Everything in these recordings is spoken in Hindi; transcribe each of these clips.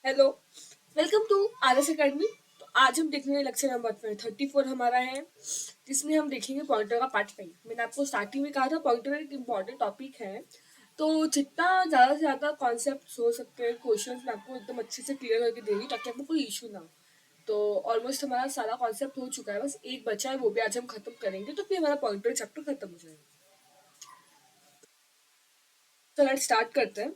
Hello, welcome to RS academy. तो आज हम देखने लेक्चर नंबर 34 हमारा है, जिसमें हम देखेंगे पॉइंटर का पार्ट 5। मैंने आपको स्टार्टिंग में कहा था पॉइंटर एक इम्पॉर्टेंट टॉपिक है, तो जितना ज़्यादा से ज़्यादा कॉन्सेप्ट हो सकते हैं, क्वेश्चन मैं आपको एकदम अच्छे से क्लियर करके दे रही ताकि आपको कोई इशू ना हो। तो ऑलमोस्ट हमारा सारा कॉन्सेप्ट हो चुका है, बस एक बचा है, वो भी आज हम खत्म करेंगे, तो फिर हमारा पॉइंटर चैप्टर खत्म हो जाएगा। तो लेट्स स्टार्ट करते हैं।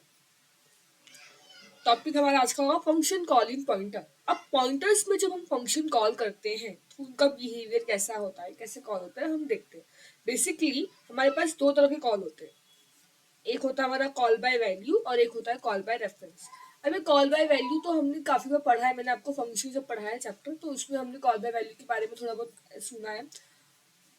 टॉपिक हमारा आज का होगा फंक्शन कॉलिंग पॉइंटर। अब पॉइंटर्स में जब हम फंक्शन कॉल करते हैं तो उनका बिहेवियर कैसा होता है, कैसे कॉल होता है, हम देखते हैं। बेसिकली हमारे पास दो तरह के कॉल होते हैं। एक होता है हमारा कॉल बाय वैल्यू और एक होता है कॉल बाय रेफरेंस। अभी कॉल बाय वैल्यू तो हमने काफी बार पढ़ा है, मैंने आपको फंक्शन जब पढ़ाया चैप्टर तो उसमें हमने कॉल बाय वैल्यू के बारे में थोड़ा बहुत सुना है।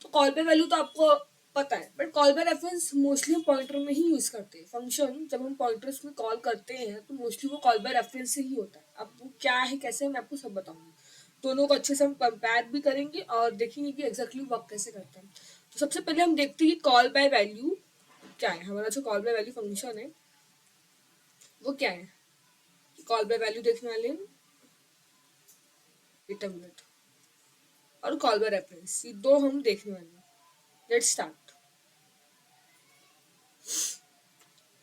तो कॉल बाय वैल्यू तो आपको पता है, but call by reference mostly हम पॉइंटर में ही यूज करते हैं। फंक्शन जब हम पॉइंटर्स में कॉल करते हैं तो मोस्टली वो कॉल बाय रेफरेंस से ही होता है। अब वो क्या है, कैसे है, मैं आपको सब बताऊंगी। दोनों को अच्छे से हम कंपेयर भी करेंगे और देखेंगे कि एग्जैक्टली वर्क कैसे करता है। तो सबसे पहले हम देखते हैं कि कॉल बाय वैल्यू क्या है। हमारा जो कॉल बाय वैल्यू फंक्शन है वो क्या है। कॉल बाय वैल्यू देखने वाले हैं डिटरमिनेंट और कॉल बाय रेफरेंस, ये दो हम देखने वाले हैं। Let's start.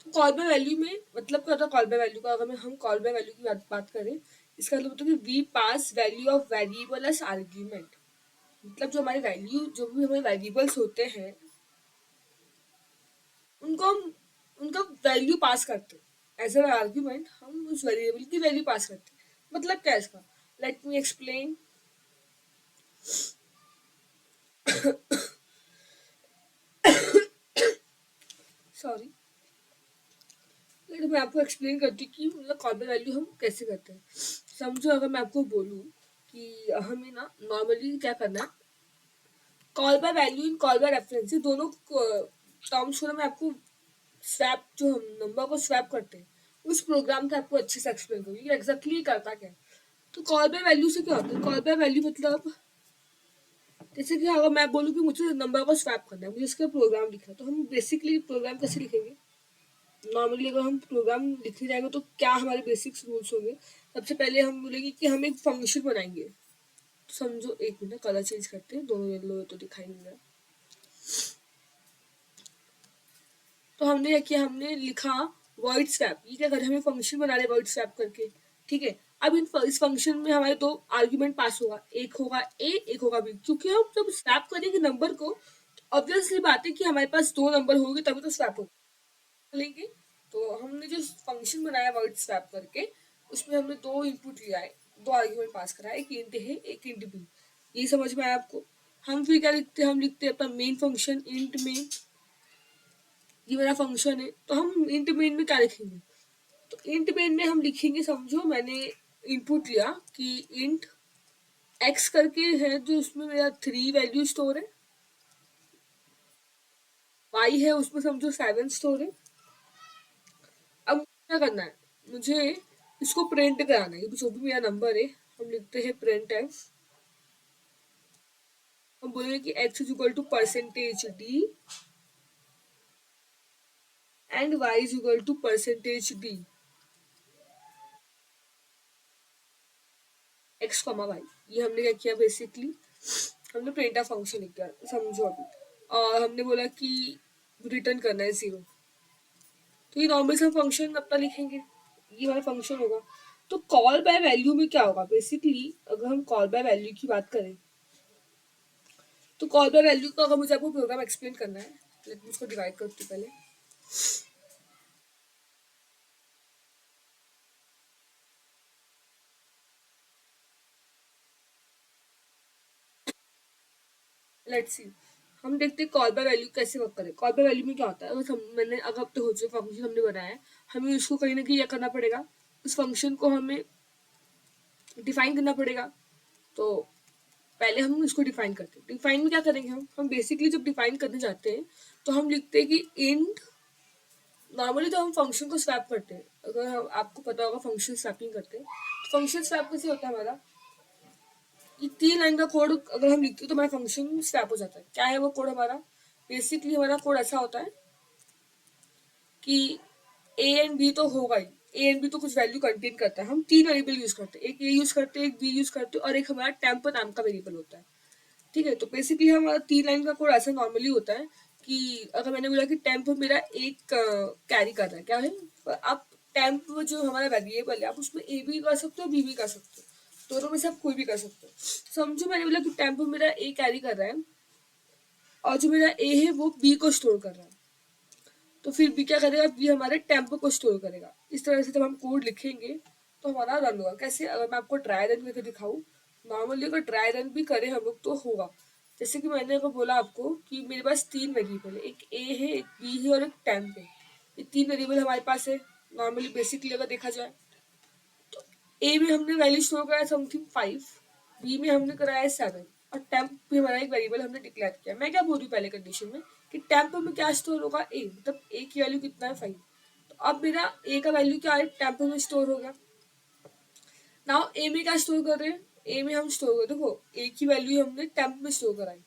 Call by value में मतलब क्या होता है, कॉल बाय वैल्यू का अगर हम कॉल बाय वैल्यू की बात करें, इसका मतलब होता है कि we pass value of variable as argument. मतलब जो हमारे वैल्यू, जो भी हमारे वेरिएबल्स होते हैं, उनको हम उनका वैल्यू पास करते हैं एज अ आर्ग्यूमेंट। हम उस वेरिएबल की वैल्यू पास करते हैं। मतलब क्या है इसका, लेट मी एक्सप्लेन। सॉरी, लेकिन मैं आपको एक्सप्लेन करती हूँ कि मतलब कॉल बाय वैल्यू हम कैसे करते हैं। समझो अगर मैं आपको बोलूँ कि हमें ना नॉर्मली क्या करना है, call by value in call by reference, ये दोनों टर्म्स को मैं आपको स्वैप, जो हम नंबर को स्वैप करते हैं, उस प्रोग्राम से आपको अच्छे से एक्सप्लेन करूँगी एग्जैक्टली करता क्या है। तो कॉल बाय वैल्यू से क्या होता है, कॉल बाय वैल्यू मतलब जैसे कि अगर मैं बोलूँ कि मुझे नंबर को स्वैप करना है, मुझे इसका प्रोग्राम लिखना है, तो हम बेसिकली प्रोग्राम कैसे लिखेंगे। नॉर्मली अगर हम प्रोग्राम लिखने जाएंगे तो क्या हमारे बेसिक्स रूल्स होंगे। सबसे पहले हम बोलेंगे कि हम एक फंक्शन बनाएंगे। तो समझो, एक मिनट कलर चेंज करते हैं, दोनों येलो तो दिखाई नहीं रहा। तो हमने क्या किया, हमने लिखा वर्ड स्वैप। ये क्या कर हमें फंक्शन बना रहे वर्ड स्वैप करके, ठीक है। अब इस फंक्शन में हमारे दो आर्ग्यूमेंट पास होगा, एक होगा ए, एक होगा बी। क्योंकि हम जब स्वैप करेंगे नंबर को, ऑब्वियसली बात है कि हमारे पास दो नंबर होंगे तभी तो स्वैप होगा लेंगे। तो हमने जो फंक्शन बनाया वर्ड स्वैप करके, उसमें हमने दो इनपुट लिया है, दो आर्ग्यूमेंट पास करा है, एक इंट है एक इंट बी। ये समझ में आया आपको। हम फिर क्या लिखते हैं, हम लिखते हैं अपना मेन फंक्शन इंट में। ये मेरा फंक्शन है, तो हम इंट मेन में क्या लिखेंगे, तो इंट मेन में हम लिखेंगे, समझो मैंने इनपुट लिया कि इंट एक्स करके है, जो उसमें मेरा 3 वैल्यू स्टोर है, वाई है उसमें समझो 7 स्टोर है। अब क्या करना है, मुझे इसको प्रिंट कराना है, जो भी मेरा नंबर है हम लिखते हैं प्रिंट एफ। हम बोलेंगे कि x is equal to percentage d and y is equal to percentage d, x comma y. ये हमने क्या किया, बेसिकली हमने प्रिंट ऑफ फंक्शन लिख दिया, समझो अभी। और हमने बोला कि रिटर्न करना है 0। तो ये नॉर्मल सा फंक्शन अपना लिखेंगे, ये हमारा फंक्शन होगा। तो कॉल बाय वैल्यू में क्या होगा, बेसिकली अगर हम कॉल बाय वैल्यू की बात करें, तो कॉल बाय वैल्यू का अगर मुझे आपको प्रोग्राम एक्सप्लेन करना है, लेट मी इसको डिवाइड करती हूँ पहले। लेट्स सी, हम देखते हैं कॉल बाय वैल्यू कैसे वर्क करे। कॉल बाय वैल्यू में क्या होता है, मैंने अगर अब तो हो जो फंक्शन हमने बनाया है, हमें उसको कहीं ना कहीं क्या करना पड़ेगा, उस फंक्शन को हमें डिफाइन करना पड़ेगा। तो पहले हम इसको डिफाइन करते हैं। डिफाइन में क्या करेंगे, हम बेसिकली जब डिफाइन करने जाते हैं तो हम लिखते हैं कि इंट, नॉर्मली तो हम फंक्शन को स्वैप करते हैं, अगर आपको पता होगा फंक्शन स्वैपिंग करते हैं। तो फंक्शन स्वैप कैसे होता है हमारा, ये 3 लाइन का कोड अगर हम लिखते हैं तो हमारा फंक्शन स्वैप हो जाता है। क्या है वो कोड हमारा, बेसिकली हमारा कोड ऐसा होता है कि ए एंड बी तो होगा ही, ए एंड बी तो कुछ वैल्यू कंटेन करता है, हम तीन वेरिएबल यूज करते हैं, एक ए यूज करते हैं, एक बी यूज करते हैं और एक हमारा टेम्प नाम का वेरिएबल होता है। ठीक है, तो बेसिकली हमारा 3 लाइन का कोड ऐसा नॉर्मली होता है कि अगर मैंने बोला कि टेम्प मेरा एक कैरी कर रहा है, क्या है, आप टेम्प जो हमारा वेरिएबल है आप उसमें ए भी कर सकते हो, बी भी कर सकते हो, दोनों में से आप कोई भी कर सकते हो। समझो मैंने बोला कि टेम्प मेरा ए कैरी कर रहा है और जो मेरा ए है वो बी को स्टोर कर रहा है, तो फिर बी क्या करेगा, बी हमारे टेम्प को स्टोर करेगा। इस तरह से जब हम कोड लिखेंगे तो हमारा रन होगा। कैसे, अगर मैं आपको ट्राई रन करके दिखाऊं, नॉर्मली अगर ट्राई रन भी करें हम लोग तो होगा। जैसे कि मैंने अगर बोला आपको कि मेरे पास तीन वेरिएबल है, एक ए है, एक बी है और एक टेम्प है, ये तीन वेरिएबल हमारे पास है नॉर्मली बेसिकली अगर देखा जाए। तो ए में हमने वैल्यू स्टोर कराया समथिंग 5, बी में हमने कराया 7 और टेम्प भी हमारा एक वेरिएबल हमने डिक्लेयर किया। मैं क्या बोल रही हूँ पहले कंडीशन में कि टेम्प में क्या स्टोर होगा, ए, मतलब ए की वैल्यू कितना है 5। तो अब मेरा ए का वैल्यू क्या है, टेम्प में स्टोर हो गया। नाउ ए में क्या स्टोर कर रहे हैं, ए में हम स्टोर कर, देखो ए की वैल्यू हमने टेम्प में स्टोर कराई,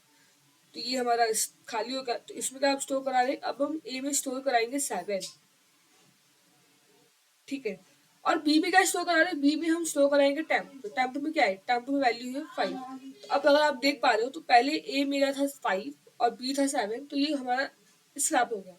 तो ये हमारा खाली होगा, तो इसमें क्या आप स्टोर करा रहे हैं, अब हम ए में स्टोर कराएंगे 7। ठीक है, और बी में क्या स्टोर करा रहे हैं, बी में हम स्टोर कराएंगे टेम्प, तो टेम्प में क्या है, टेम्प में वैल्यू है 5। तो अब अगर आप देख पा रहे हो तो पहले ए मेरा था 5 और बी था 7, तो ये हमारा स्वैप हो गया,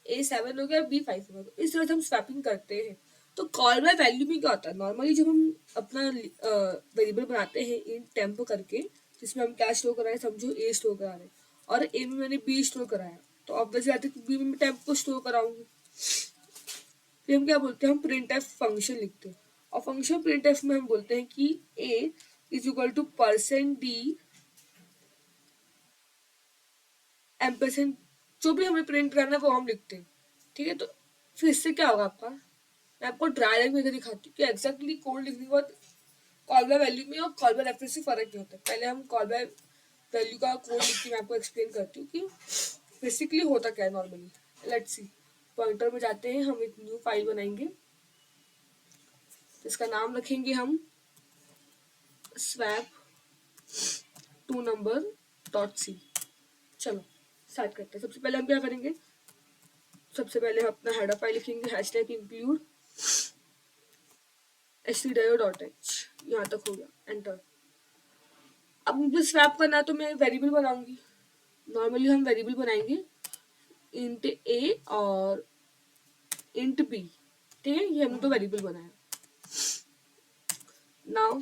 ए 7 हो गया, बी 5 हो गया। तो इस तरह से हम स्वैपिंग करते हैं। तो कॉल बाय वैल्यू में क्या होता है, नॉर्मली जब हम अपना वेरिएबल बनाते हैं इन टेम्प करके, जिसमें हम क्या स्टोर करा रहे हैं, समझो ए स्टोर करा रहे हैं और ए में मैंने बी स्टोर कराया, तो ऑब्वियसली आते बी में टेम्प को स्टोर कराऊंगी। फिर हम क्या बोलते हैं, हम प्रिंट एफ फंक्शन लिखते हैं और फंक्शन प्रिंट एफ में हम बोलते हैं कि a is equal to percent d ampersand, जो भी हमें प्रिंट करना है वो हम लिखते हैं। ठीक है, तो फिर इससे क्या होगा आपका, मैं आपको ड्राई रन करके दिखाती हूँ कि एग्जैक्टली कोड लिखने के बाद कॉल बाय वैल्यू में और कॉल बाय रेफरेंस से फर्क नहीं होता। पहले हम कॉल बाय वैल्यू का कोड लिख के मैं आपको एक्सप्लेन करती हूँ कि बेसिकली होता क्या है नॉर्मली। लेट्स सी, पॉइंटर में जाते हैं, हम एक न्यू फाइल बनाएंगे, इसका नाम रखेंगे हम स्वैप 2number.c। चलो स्टार्ट करते हैं। सबसे पहले हम क्या करेंगे, सबसे पहले हम अपना हेडर फाइल लिखेंगे, हैशटैग इंक्लूड stdio.h, यहाँ तक हो गया, एंटर। अब मुझे स्वैप करना है तो मैं वेरिएबल बनाऊंगी, नॉर्मली हम वेरिएबल बनाएंगे इंट ए और इंट बी। ठीक है, ये हमने तो वेरिएबल बनाया। नाउ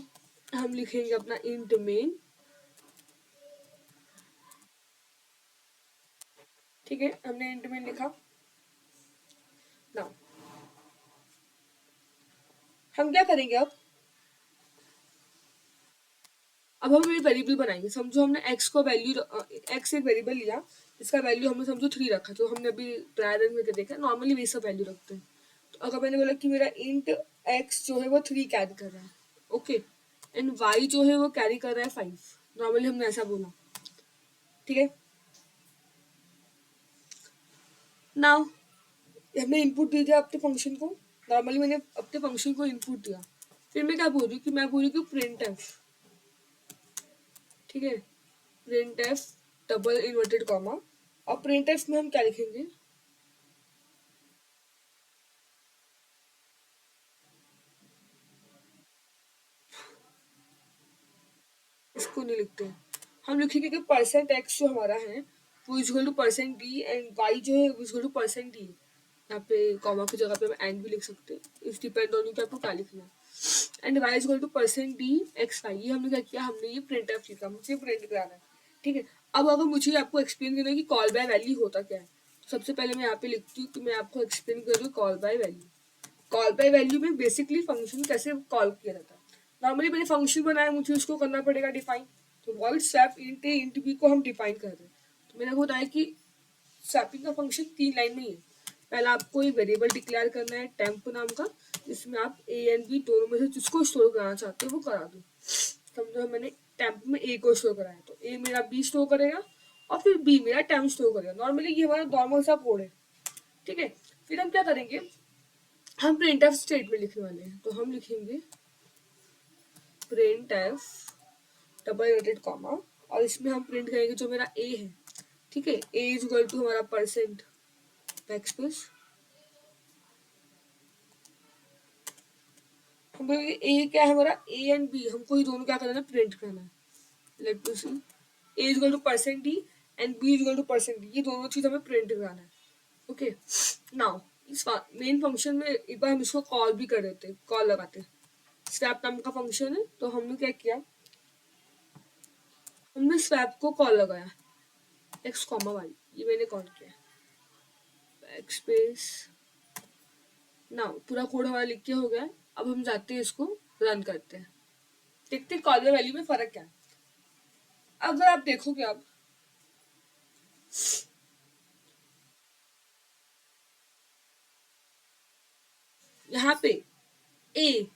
हम लिखेंगे अपना इंट मेन। ठीक है, हमने इंट मेन लिखा। नाउ हम क्या करेंगे, अब हम ये वेरिएबल बनाएंगे। समझो हमने x को वैल्यू, x एक वेरिएबल लिया, इसका वैल्यू हमने समझो 3 रखा, जो हमने अभी ट्राई रन करके देखा, नॉर्मली वे सब वैल्यू रखते हैं। तो अगर मैंने बोला कि मेरा इंट x जो है वो 3 कैरी कर रहा है, ओके, एंड y जो है वो कैरी कर रहा है 5, नॉर्मली हमने ऐसा बोला। ठीक है, नाउ हमने इनपुट दे दिया अपने फंक्शन को, नॉर्मली मैंने अपने फंक्शन को इनपुट दिया। फिर मैं क्या बोल रही हूँ कि मैं बोल रही हूँ प्रिंट एफ। ठीक है, print F double inverted comma, और प्रिंट एफ में हम क्या लिखेंगे, इसको नहीं लिखते हैं, हम लिखेंगे कि परसेंट एक्स जो हमारा है वो equal to percent d and y जो है इजल टू परसेंट डी। यहाँ पे कॉमा की जगह पे हम एंड भी लिख सकते हैं, इस डिपेंड ऑन यू कि आपको क्या लिखना है। And y equal to percent d x y, ये हमने क्या किया, हमने ये प्रिंट एफ लिखा, मुझे प्रिंट कराना है। ठीक है, अब अगर मुझे आपको एक्सप्लेन करना है कि कॉल बाय वैल्यू होता क्या है, तो सबसे पहले मैं यहाँ पे लिखती हूँ कि मैं आपको एक्सप्लेन कर रही हूँ call by value. Call by value में बेसिकली फंक्शन कैसे कॉल किया जाता है। नॉर्मली मैंने फंक्शन बनाया, मुझे उसको करना पड़ेगा डिफाइन, तो वॉइड स्वैप इंट ए इंट बी को हम डिफाइन कर रहे हैं। तो मैंने बताया कि स्वैपिंग का फंक्शन 3 लाइन में ही है। पहला आपको एक वेरिएबल डिक्लेयर करना है टेम्प नाम का, जिसमें आप ए एंड बी दोनों में से जिसको स्टोर कराना चाहते हो वो करा दो। समझो मैंने टेम्प में ए को स्टोर कराया, तो ए मेरा बी स्टोर करेगा और फिर बी मेरा टेम्प स्टोर करेगा। नॉर्मली ये हमारा नॉर्मल सा कोड है। ठीक है, फिर हम क्या करेंगे, हम प्रिंट एफ स्टेटमेंट लिखने वाले हैं, तो हम लिखेंगे print F double inverted comma, और इसमें हम प्रिंट करेंगे जो मेरा ए है। ठीक है, ए इज इक्वल टू हमारा परसेंट बैकस्पेस ए क्या है हमारा, ए एंड बी, हमको ये दोनों क्या करना है, प्रिंट करना है। Let me see, a is equal to percent d and b is equal to percent d, ये दोनों चीज हमें प्रिंट कराना है। ओके, नाउ इस मेन फंक्शन में एक बार हम इसको कॉल भी कर देते हैं, कॉल लगाते हैं। स्वैप नाम का फंक्शन है, तो हमने क्या किया, हमने स्वैप को कॉल लगाया, एक्स कॉमा वाई, ये मैंने कॉल किया, बैक स्पेस। नाउ पूरा कोड हमारा लिख के हो गया। अब हम जाते हैं इसको रन करते हैं, देखते हैं कॉल वैल्यू में फर्क क्या है। अगर आप देखोगे, अब यहाँ पे ए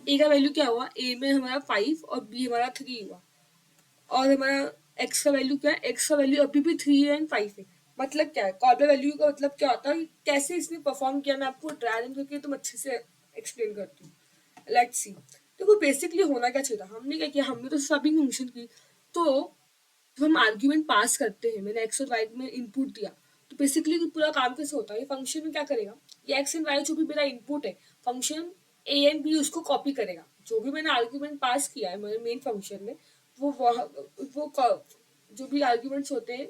का वैल्यू क्या हुआ, ए में हमारा 5 और बी हमारा 3 हुआ, और हमारा एक्स का वैल्यू क्या है, एक्स का वैल्यू अभी भी 3 है एंड 5 है। मतलब क्या है, कॉल वैल्यू का मतलब क्या होता है, कैसे इसने परफॉर्म किया, मैं आपको ट्रायल एंड करके तुम अच्छे से एक्सप्लेन करती हूँ। लेट्स सी, देखो बेसिकली होना क्या चाहिए था, हमने क्या किया, हमने तो स्वैपिंग फंक्शन की, तो जब हम आर्ग्यूमेंट पास करते हैं, मैंने एक्स और वाई में इनपुट दिया, तो बेसिकली पूरा काम कैसे होता है, ये फंक्शन में क्या करेगा, ये एक्स एंड वाई जो भी मेरा इनपुट है, फंक्शन ए एंड बी उसको कॉपी करेगा, जो भी मैंने आर्ग्यूमेंट पास किया है मेरे मेन फंक्शन में, वो जो भी आर्ग्यूमेंट्स होते हैं,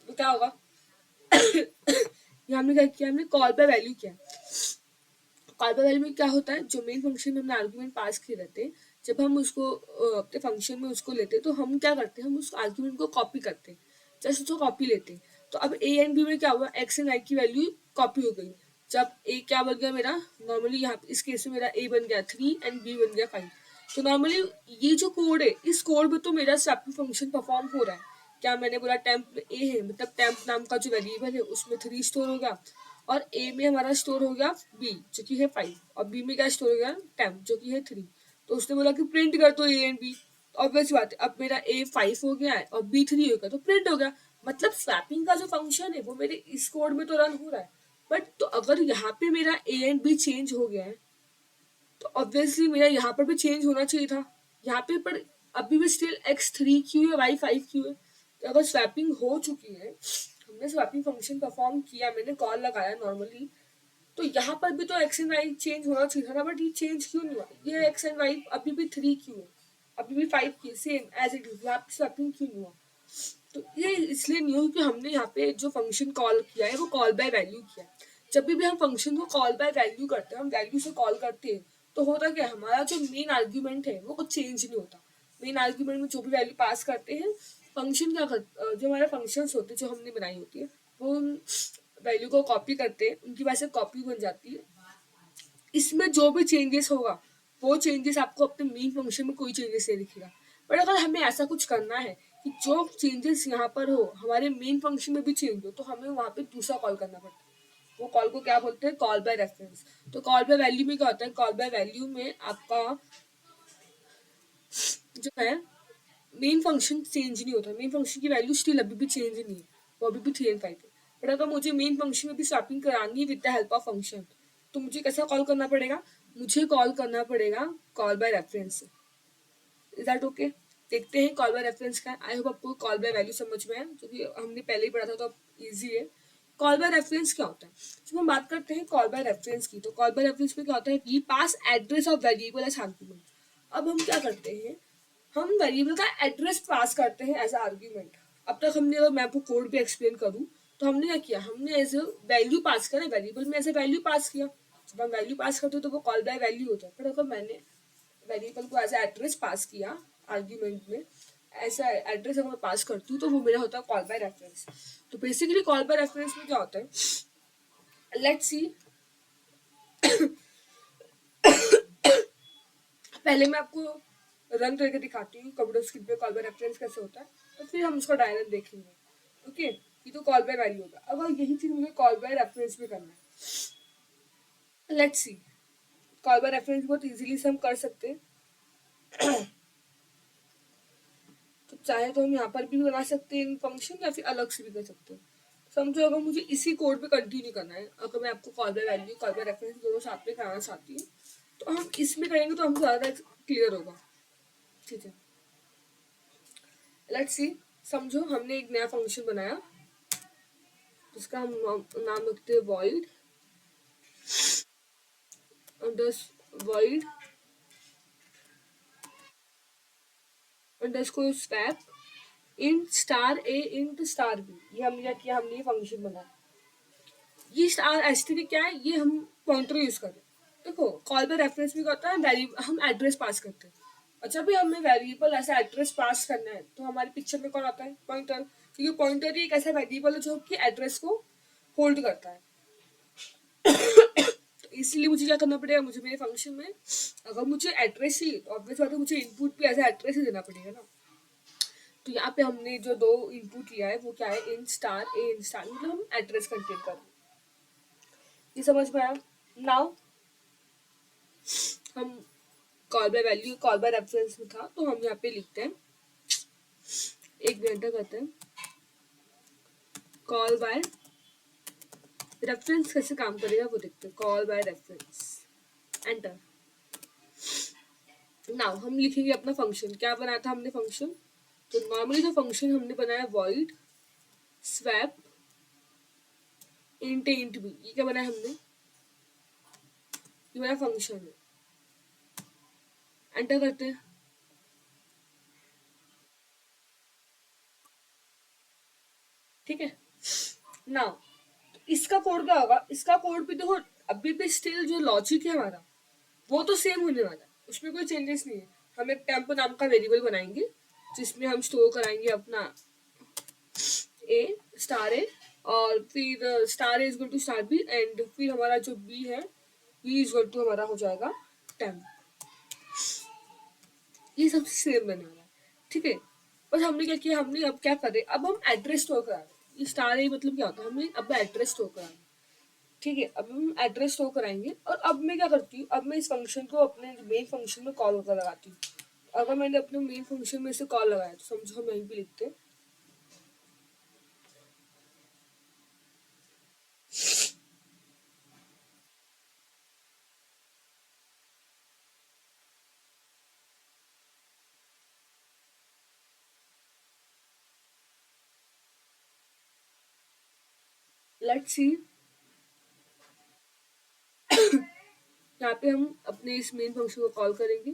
वो क्या होगा ये हमने क्या किया, हमने कॉल पे वैल्यू किया। कॉल पे वैल्यू में क्या होता है, जो मेन फंक्शन में हमने आर्ग्यूमेंट पास किए रहते हैं, जब हम उसको अपने फंक्शन में उसको लेते हैं, तो हम क्या करते हैं, हम उस आर्ग्यूमेंट को कॉपी करते हैं, जस्ट उसको कॉपी लेते हैं। तो अब ए एंड बी में क्या हुआ, एक्स एंड वाई की वैल्यू कॉपी हो गई। जब ए क्या बन गया मेरा, नॉर्मली यहाँ इस केस में मेरा ए बन गया 3 एंड बी बन गया 5। तो नॉर्मली ये जो कोड है, इस कोड में तो मेरा स्वैपिंग फंक्शन परफॉर्म हो रहा है। क्या मैंने बोला, टेम्प ए है, मतलब टेम्प नाम का जो वेरिएबल है उसमें 3 स्टोर हो गया, और ए में हमारा स्टोर हो गया बी जो कि है 5, और बी में क्या स्टोर हो गया, टेम्प जो कि है 3। तो उसने बोला कि प्रिंट कर दो ए एंड बी, ऑब्वियस बात है, अब मेरा ए 5 हो गया है और बी 3 हो गया, तो प्रिंट हो गया। मतलब स्वैपिंग का जो फंक्शन है वो मेरे इस कोड में तो रन हो रहा है, बट तो अगर यहाँ पे मेरा ए एंड बी चेंज हो गया है, तो ऑब्वियसली मेरा यहाँ पर भी चेंज होना चाहिए था यहाँ पे, पर अभी भी स्टिल एक्स 3 क्यों है, वाई 5 क्यों है। तो अगर स्वैपिंग हो चुकी है, हमने स्वैपिंग फंक्शन परफॉर्म किया, मैंने कॉल लगाया नॉर्मली, तो यहाँ पर भी तो एक्स एंड वाई चेंज होना चाहिए था ना, बट ये चेंज क्यों नहीं हुआ, ये एक्स एंड वाई अभी भी 3 क्यों है, अभी भी 5 की सेम एज इट इज, यहाँ पे स्वैपिंग क्यों नहीं हुआ। तो ये इसलिए नहीं हुआ कि हमने यहाँ पे जो फंक्शन कॉल किया है वो कॉल बाय वैल्यू किया है। जब भी हम फंक्शन को कॉल बाय वैल्यू करते हैं, हम वैल्यू से कॉल करते हैं, तो होता क्या है, हमारा जो मेन आर्ग्यूमेंट है वो कुछ चेंज नहीं होता। मेन आर्ग्यूमेंट में जो भी वैल्यू पास करते हैं, फंक्शन क्या कर, जो हमारे फंक्शंस होते हैं जो हमने बनाई होती है, वो वैल्यू को कॉपी करते हैं, उनकी वजह से कॉपी बन जाती है। इसमें जो भी चेंजेस होगा, वो चेंजेस आपको अपने मेन फंक्शन में कोई चेंजेस नहीं दिखेगा। बट अगर हमें ऐसा कुछ करना है कि जो चेंजेस यहाँ पर हो हमारे मेन फंक्शन में भी चेंज हो, तो हमें वहाँ पे दूसरा कॉल करना पड़ता है। वो कॉल को क्या बोलते हैं, कॉल बाय रेफरेंस। तो कॉल बाय वैल्यू में क्या होता है, कॉल बाय वैल्यू में आपका जो है मेन फंक्शन चेंज नहीं होता, मेन फंक्शन की वैल्यू स्टिल अभी भी चेंज नहीं है, वो अभी भी 3 एंड 5 है। बट अगर मुझे मेन फंक्शन में भी स्वैपिंग करानी है with the help of function, तो मुझे कैसा कॉल करना पड़ेगा, मुझे कॉल करना पड़ेगा call by reference. Is that okay? देखते हैं कॉल बाय रेफरेंस का। आई होप आपको कॉल बाय वैल्यू समझ में है, जो कि हमने पहले ही पढ़ा था, तो अब ईजी है। कॉल बाय रेफरेंस क्या होता है, जब हम बात करते हैं कॉल बाय रेफरेंस की, तो कॉल बाय रेफरेंस में क्या होता है, we pass address of variable as argument. अब हम क्या करते हैं, हम वेरिएबल का एड्रेस पास करते हैं एज आर्ग्यूमेंट। अब तक हमने, अगर मैं आपको कोड भी एक्सप्लेन करूँ, तो हमने क्या किया, हमने एज ए वैल्यू पास करा, वेरिएबल में एज ए वैल्यू पास किया। जब हम वैल्यू पास करते हो तो वो कॉल बाय वैल्यू होता है। पर अगर मैंने वेरिएबल को एज एड्रेस पास किया आर्ग्यूमेंट में, ऐसा एड्रेस अगर मैं पास करती हूँ, तो वो मेरा होता है कॉल बाय रेफरेंस। तो बेसिकली कॉल बाय रेफरेंस में क्या होता है, लेट्स सी, पहले मैं आपको रन करके दिखाती हूँ कंप्यूटर स्क्रीन पे कॉल बाय रेफरेंस कैसे होता है, तो फिर हम उसका डायग्राम देखेंगे। ओके, ये तो कॉल बाय वैल्यू होगा। अब यही चीज मुझे कॉल बाय रेफरेंस में करना है। Let's see, call by reference बहुत इजीली से हम कर सकते हैं। तो चाहे तो हम यहाँ पर भी बना सकते हैं फंक्शन, या फिर अलग से भी कर सकते हैं। समझो अगर मुझे इसी कोड पे कंटिन्यू करना है, अगर मैं आपको call by value call by reference दोनों साथ में कराना चाहती हूँ, तो हम इसमें करेंगे तो हमको ज़्यादा क्लियर होगा। ठीक है, लेट्स सी, समझो हमने एक नया फंक्शन बनाया जिसका हम नाम रखते हैं void, void underscore swap int star a int star b, ये हमने क्या किया, हमने ये फंक्शन बनाया। ये स्टार एसटीडी क्या है, ये हम पॉइंटर यूज कर रहे हैं। देखो कॉल बाय रेफरेंस में क्या होता है, हम एड्रेस पास करते हैं। अच्छा भी हमें वेरिएबल ऐसा एड्रेस पास करना है तो हमारे पिक्चर में कौन आता है, पॉइंटर, क्योंकि पॉइंटर ही एक ऐसा वेरिएबल है जो कि एड्रेस को होल्ड करता है। तो इसलिए मुझे क्या करना पड़ेगा, मुझे मेरे फंक्शन में अगर मुझे एड्रेस ही, तो ऑब्वियस बात है मुझे इनपुट भी ऐसा एड्रेस ही देना पड़ेगा ना। तो यहाँ पे हमने जो दो इनपुट लिया है वो क्या है, in star A in star, मतलब हम एड्रेस कंटेन कर रहे हैं। ये समझ में आया। नाउ हम call by value, call by reference में था तो हम यहाँ पे लिखते हैं, एक मिनट करते हैं, कॉल बाय रेफरेंस कैसे काम करेगा वो देखते हैं। Call by reference, enter. Now हम लिखेंगे अपना फंक्शन, क्या बनाया था हमने फंक्शन, तो नॉर्मली जो फंक्शन हमने बनाया void swap int int b, ये क्या बनाया हमने, ये मेरा फंक्शन है। एंटर करते हैं। ठीक है। नाउ इसका कोड क्या होगा, इसका कोड भी देखो अभी भी स्टिल जो लॉजिक है हमारा वो तो सेम होने वाला है, उसमें कोई चेंजेस नहीं है। हम एक टेम्पो नाम का वेरिएबल बनाएंगे जिसमें हम स्टोर कराएंगे अपना ए स्टार ए, और फिर star a is equal to star b, and फिर हमारा जो बी है बी इज इक्वल टू हमारा हो जाएगा टेम्प। ये सब सेम बनने वाला है। ठीक है। बस हमने क्या किया, हमने अब क्या करे, अब हम एड्रेस स्टोर करा रहे हैं। ये स्टार ए मतलब क्या होता है, हमने अब एड्रेस स्टोर करा रहे हैं। ठीक है, अब हम एड्रेस स्टोर कराएंगे, और अब मैं क्या करती हूँ, अब मैं इस फंक्शन को अपने मेन फंक्शन में कॉल कर लगाती हूँ। अगर मैंने अपने मेन फंक्शन में इसे कॉल लगाया तो समझो हम यहीं पे लिखते हैं, लेट्स सी, यहाँ पे हम अपने इस मेन फंक्शन को कॉल करेंगे,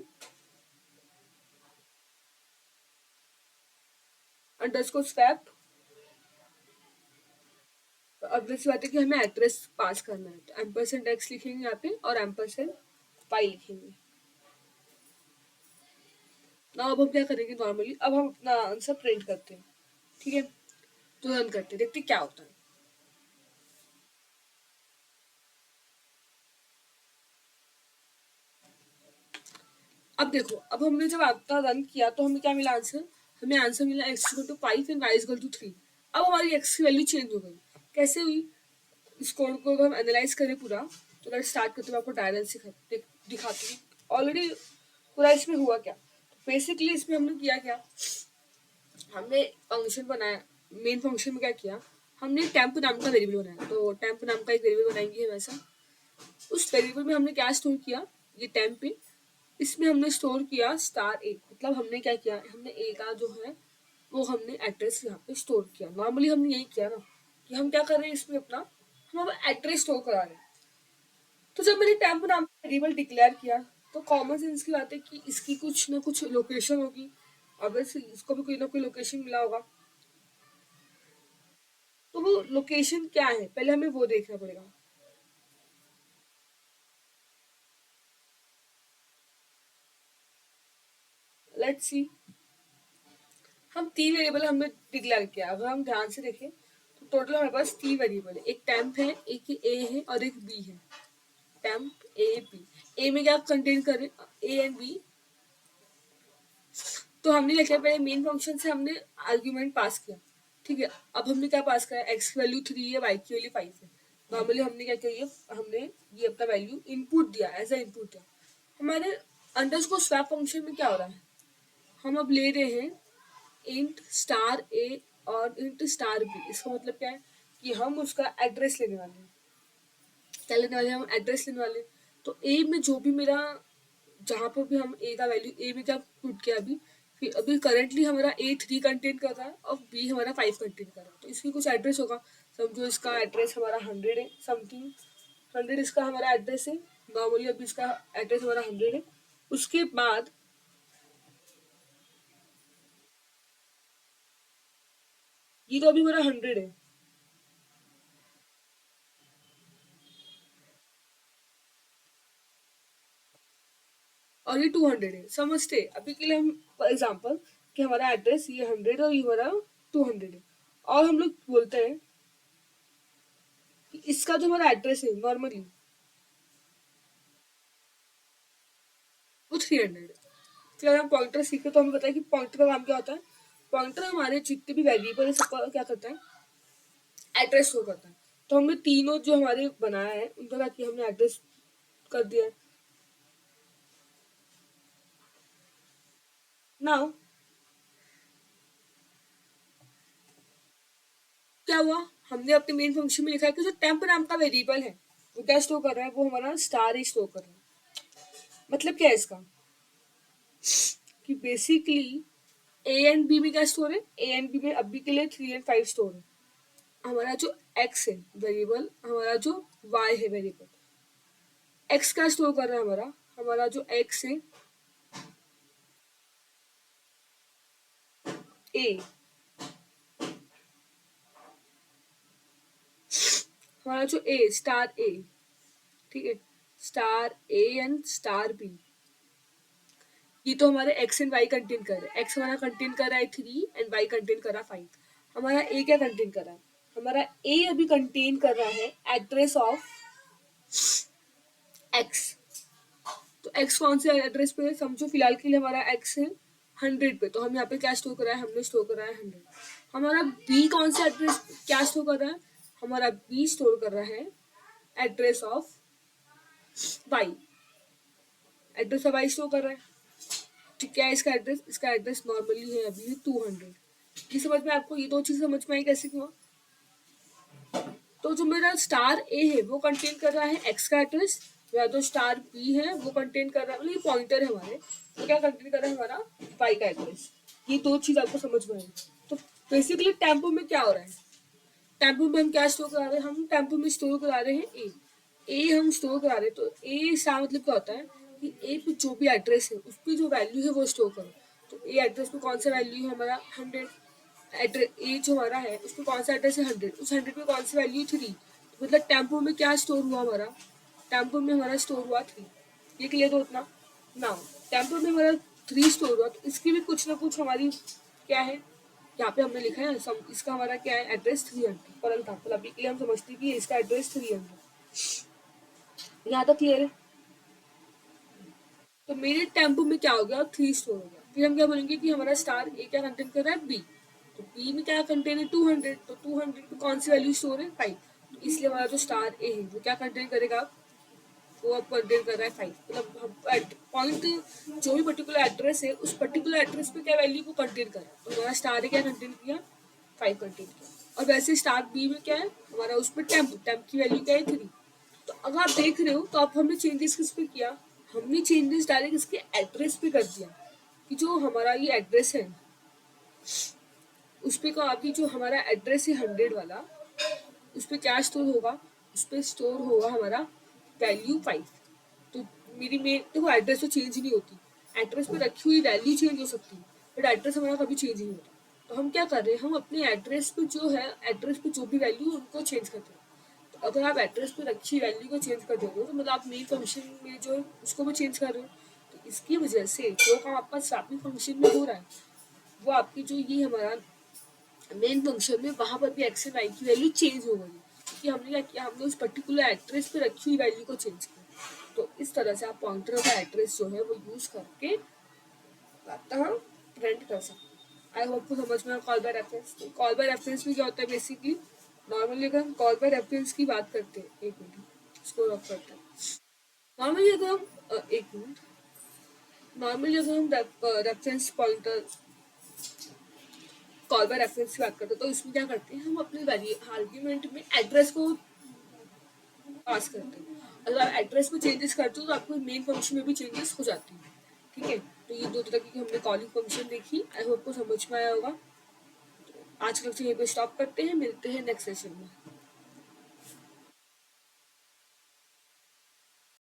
अंडरस्कोर स्वैप। अब जैसी बात है कि हमें एड्रेस पास करना है, तो एम्परसेंड एक्स लिखेंगे यहाँ पे और एम्परसेंड पाई लिखेंगे। ना अब हम क्या करेंगे, नॉर्मली अब हम अपना आंसर प्रिंट करते हैं। ठीक है, तो रन करते हैं, देखते हैं क्या होता है। अब देखो, अब हमने जब आपका रन किया तो हमें क्या मिला आंसर, हमें आंसर मिला x equal to 5 and y equal to 3। अब हमारी एक्स की वैल्यू चेंज हो गई, कैसे हुई, इस कोड को अगर हम एनालाइज करें पूरा, तो अगर स्टार्ट करते हुए आपको डायरेक्ट दिखाती हूँ ऑलरेडी पूरा इसमें हुआ क्या। बेसिकली इसमें हमने किया क्या, हमने फंक्शन बनाया, मेन फंक्शन में क्या किया, हमने टेम्प नाम का वेरिएबल बनाया। तो टेम्प नाम का एक वेरिएबल बनाएंगे हम ऐसा, उस वेरिएबल में हमने क्या स्टोर किया, ये टेम्प पे, इसमें हमने स्टोर किया स्टार ए, मतलब हमने क्या किया, हमने ए का जो है वो हमने एड्रेस यहाँ पे स्टोर किया। नॉर्मली हमने यही किया ना, कि हम क्या कर रहे हैं इसमें अपना, हम अब एड्रेस स्टोर करा रहे हैं। तो जब मैंने टेम्पो नाम का वेरिएबल डिक्लेयर किया, तो कॉमन सेंस की बात है कि इसकी कुछ ना कुछ लोकेशन होगी, ऑब्वियसली इसको भी कोई ना कोई लोकेशन मिला होगा। तो वो लोकेशन क्या है, पहले हमें वो देखना पड़ेगा। लेट्स सी, हम 3 वेरिएबल हमने डिक्लेयर किया, अगर हम ध्यान से देखें तो टोटल हमारे पास 3 वेरिएबल है, एक टेम्प है, एक ए है और एक बी है। टेम्प ए बी, ए में क्या कंटेन करें, ए एंड बी। तो हमने लिखा पहले मेन फंक्शन से हमने आर्ग्यूमेंट पास किया। ठीक है, अब हमने क्या पास करा, एक्स की वैल्यू 3 है, वाई की वैल्यू 5 है। नॉर्मली हमने क्या किया, हमने ये अपना वैल्यू इनपुट दिया, एज अ इनपुट दिया। हमारे अंडरस्कोर स्वैप फंक्शन में क्या हो रहा है, हम अब ले रहे हैं इंट स्टार ए और इंट स्टार बी। इसका मतलब क्या है कि हम उसका एड्रेस लेने वाले हैं। क्या लेने वाले हैं, हम एड्रेस लेने वाले हैं। तो ए में जो भी मेरा, जहाँ पर भी हम ए का वैल्यू, ए में क्या पुट किया अभी, फिर अभी करेंटली हमारा ए 3 कंटेन कर रहा है और बी हमारा 5 कंटेन कर रहा है, तो इसकी कुछ एड्रेस होगा। समझो इसका एड्रेस हमारा 100 है समथिंग, 100 इसका हमारा एड्रेस है। नॉर्मली अभी इसका एड्रेस हमारा 100 है। उसके बाद ये तो अभी मेरा 100 है और ये 200 है, समझते अभी के लिए हम फॉर एग्जाम्पल कि हमारा एड्रेस ये 100 और ये हमारा 200 है, और हम लोग बोलते हैं कि इसका जो हमारा एड्रेस है नॉर्मली वो 300 है। फिर अगर हम पॉइंटर सीखे तो हमें पता है कि पॉइंटर का काम क्या होता है। पॉइंटर हमारे जितने भी वेरिएबल है सबका क्या करता है, एड्रेस शो करता है। तो हमने तीनों जो हमारे बनाया है उनका क्या किया, हमने एड्रेस कर दिया है। नाउ क्या हुआ, हमने अपने मेन फंक्शन में लिखा है कि जो टेम्प नाम का वेरिएबल है वो क्या स्टोर कर रहा है, वो हमारा स्टार ही स्टोर कर रहा है। मतलब क्या है इसका, कि बेसिकली ए एंड बी में क्या स्टोर है, ए एंड बी में अभी के लिए 3 एंड 5 स्टोर है। हमारा जो एक्स है वेरिएबल, हमारा जो वाई है वेरिएबल, एक्स का स्टोर कर रहा है हमारा, हमारा जो एक्स है ए, हमारा जो ए स्टार ए, ठीक है, star a and star b, ये तो हमारे एक्स एंड वाई कंटेन कर रहे हैं। एक्स हमारा कंटेन कर रहा है 3 एंड वाई कंटेन कर रहा है 5। हमारा ए क्या कंटेन कर रहा है, हमारा ए अभी कंटेन कर रहा है एड्रेस ऑफ एक्स। तो एक्स कौन से एड्रेस पे है, समझो फिलहाल के लिए हमारा एक्स है 100 पे, तो हम यहाँ पे क्या स्टोर करा है, हमने स्टोर करा है 100। हमारा बी कौन से एड्रेस क्या स्टोर कर रहा है, हमारा बी स्टोर कर रहा है address of y, address of y store कर रहा है। ठीक, क्या है इसका एड्रेस, इसका एड्रेस नॉर्मली है अभी 200। ये समझ में आपको, ये दो चीज समझ में आई कैसे क्यों। तो जो मेरा स्टार ए है वो कंटेन कर रहा है एक्स का एड्रेस, या जो स्टार बी है वो कंटेन कर रहा है, मतलब ये पॉइंटर है हमारे, तो क्या कंटेन कर रहा है हमारा वाई का एड्रेस। ये दो चीज आपको समझ में आई। तो बेसिकली टेम्पो में क्या हो रहा है, टेम्पो में हम क्या स्टोर करा रहे हैं, हम टेम्पो में स्टोर करा रहे हैं ए, ए हम स्टोर करा रहे हैं। तो ए सा मतलब क्या होता है कि ए पे जो भी एड्रेस है उस पर जो वैल्यू है वो स्टोर करो। तो ए एड्रेस पे कौन सा वैल्यू है हमारा 100, एड्रेस ए जो हमारा है उस पर कौन सा एड्रेस है 100, उस 100 पे कौन सी वैल्यू 3, तो मतलब टेम्पो में क्या स्टोर हुआ हमारा, टेम्पो में हमारा स्टोर हुआ 3। ये क्लियर हो उतना ना, टेम्पो में हमारा 3 स्टोर हुआ, तो इसकी भी कुछ ना कुछ हमारी क्या है, यहाँ पे हमने लिखा है इसका हमारा क्या है एड्रेस 300 फॉर एग्जाम्पल। अभी के लिए हम समझते हैं कि इसका एड्रेस 300, यहाँ तक क्लियर है। तो मेरे टेम्पो में क्या हो गया, 3 स्टोर हो गया। फिर हम क्या बोलेंगे कि हमारा स्टार ए क्या कंटेन कर रहा है, बी, तो बी में क्या कंटेन है 200, तो 200 पे कौन सी वैल्यू स्टोर है 5, तो इसलिए हमारा जो स्टार ए है वो क्या कंटेन करेगा, वो अब कंटेन कर रहा है 5। मतलब हम पॉइंट जो भी पर्टिकुलर एड्रेस है उस पर्टिकुलर एड्रेस पे क्या वैल्यू को कंटेन कर रहा है, तो हमारा स्टार ए क्या कंटेन किया 5 कंटेन किया। और वैसे स्टार बी में क्या है हमारा, उस पर टेम्प टेम्प की वैल्यू क्या है 3। तो अगर आप देख रहे हो तो आप हमने चेंजेस किस पे किया, हमने चेंजेस डायरेक्ट इसके एड्रेस पे कर दिया, कि जो हमारा ये एड्रेस है उस पे का अभी जो हमारा एड्रेस है 100 वाला, उस पे क्या स्टोर होगा, उस पे स्टोर होगा हमारा वैल्यू 5। तो मेरी मेन देखो एड्रेस तो चेंज नहीं होती, एड्रेस पे रखी हुई वैल्यू चेंज हो सकती है बट एड्रेस हमारा कभी चेंज नहीं होता। तो हम क्या कर रहे हैं, हम अपने एड्रेस पे जो है, एड्रेस पे जो भी वैल्यू उनको चेंज करते हैं। तो अगर आप एड्रेस पे रखी वैल्यू को चेंज कर दे रहे हो तो मतलब आप मेन फंक्शन में जो है उसको भी चेंज कर रहे हो। तो इसकी वजह से जो काम आपका स्टार्टिंग फंक्शन में हो रहा है वो आपकी जो ये हमारा मेन फंक्शन में वहाँ पर भी एक्स एंड वाई की वैल्यू चेंज हो गई, क्योंकि हमने क्या किया, हमने उस पर्टिकुलर एड्रेस पे रखी हुई वैल्यू को चेंज किया। तो इस तरह से आप पॉइंटर का एड्रेस जो है वो यूज करके प्रिंट कर सकते हैं। आई होप को समझ में कॉल बाय रेफरेंस। तो कॉल बाय रेफरेंस में क्या होता है बेसिकली, नॉर्मली अगर हम कॉल बाय रेफरेंस की बात करते हैं, एक मिनट इसको रख करते हैं। नॉर्मली अगर हम एक मिनट, नॉर्मली अगर हम reference pointer call by reference की बात करते हैं तो इसमें क्या करते हैं, हम अपने आर्ग्यूमेंट में एड्रेस को पास करते हैं। अगर आप एड्रेस में चेंजेस करते हो तो आपको मेन फंक्शन में भी चेंजेस हो जाती है। ठीक है, तो ये दो तरह की हमने कॉलिंग फंक्शन देखी, आई होप को समझ में आया होगा। आज का लेक्चर यहीं पे स्टॉप करते हैं, मिलते हैं नेक्स्ट सेशन में।